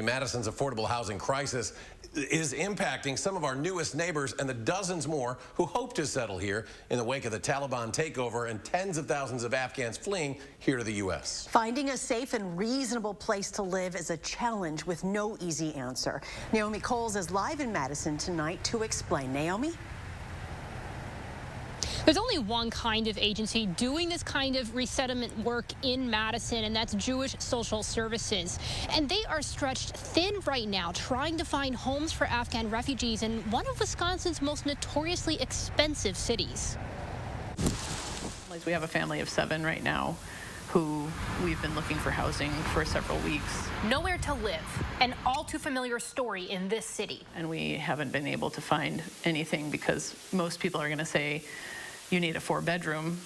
Madison's affordable housing crisis is impacting some of our newest neighbors and the dozens more who hope to settle here in the wake of the Taliban takeover and tens of thousands of Afghans fleeing here to the U.S. Finding a safe and reasonable place to live is a challenge with no easy answer. Naomi Coles is live in Madison tonight to explain. Naomi? There's only one kind of agency doing this kind of resettlement work in Madison, and that's Jewish Social Services. And they are stretched thin right now, trying to find homes for Afghan refugees in one of Wisconsin's most notoriously expensive cities. We have a family of 7 right now who we've been looking for housing for several weeks. Nowhere to live, an all too familiar story in this city. And we haven't been able to find anything because most people are going to say, you need a 4-bedroom.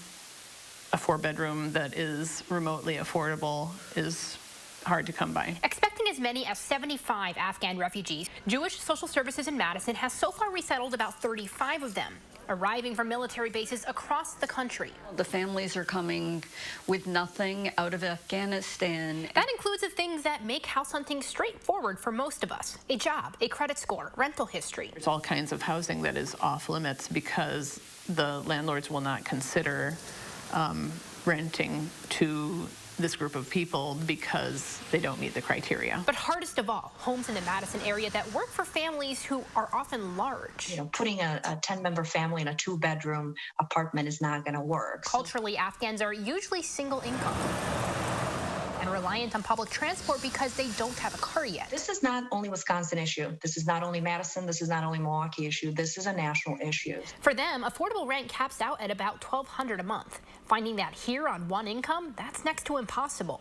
A 4-bedroom that is remotely affordable is hard to come by. Expecting as many as 75 Afghan refugees, Jewish Social Services in Madison has so far resettled about 35 of them, arriving from military bases across the country. The families are coming with nothing out of Afghanistan. That includes the things that make house hunting straightforward for most of us. A job, a credit score, rental history. There's all kinds of housing that is off limits because the landlords will not consider renting to this group of people because they don't meet the criteria. But hardest of all, homes in the Madison area that work for families who are often large. You know, putting a 10-member family in a 2-bedroom apartment is not going to work. Culturally, Afghans are usually single income and reliant on public transport because they don't have a car yet. This is not only a Wisconsin issue. This is not only Madison. This is not only Milwaukee issue. This is a national issue. For them, affordable rent caps out at about $1,200 a month. Finding that here on one income, that's next to impossible.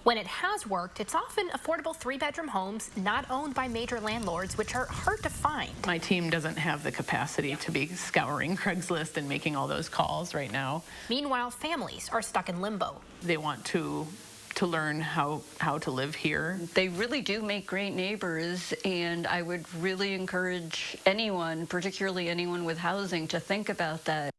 When it has worked, it's often affordable 3-bedroom homes not owned by major landlords, which are hard to find. My team doesn't have the capacity to be scouring Craigslist and making all those calls right now. Meanwhile, families are stuck in limbo. They want to learn how to live here. They really do make great neighbors, and I would really encourage anyone, particularly anyone with housing, to think about that.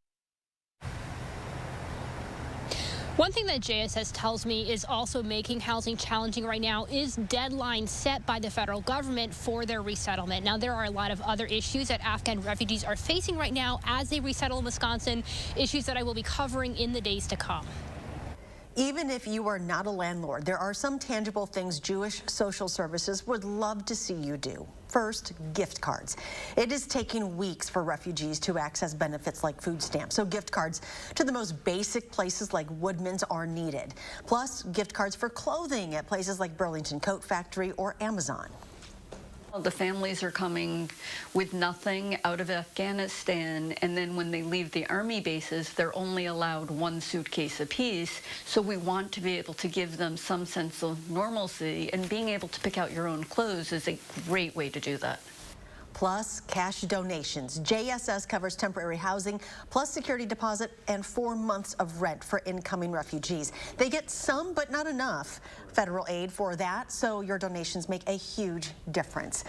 One thing that JSS tells me is also making housing challenging right now is deadlines set by the federal government for their resettlement. Now, there are a lot of other issues that Afghan refugees are facing right now as they resettle in Wisconsin, issues that I will be covering in the days to come. Even if you are not a landlord, there are some tangible things Jewish Social Services would love to see you do. First, gift cards. It is taking weeks for refugees to access benefits like food stamps, so gift cards to the most basic places like Woodman's are needed. Plus, gift cards for clothing at places like Burlington Coat Factory or Amazon. The families are coming with nothing out of Afghanistan, and then when they leave the army bases, they're only allowed 1 suitcase apiece. So we want to be able to give them some sense of normalcy, and being able to pick out your own clothes is a great way to do that. Plus, cash donations. JSS covers temporary housing, plus security deposit, and 4 months of rent for incoming refugees. They get some, but not enough federal aid for that, so your donations make a huge difference.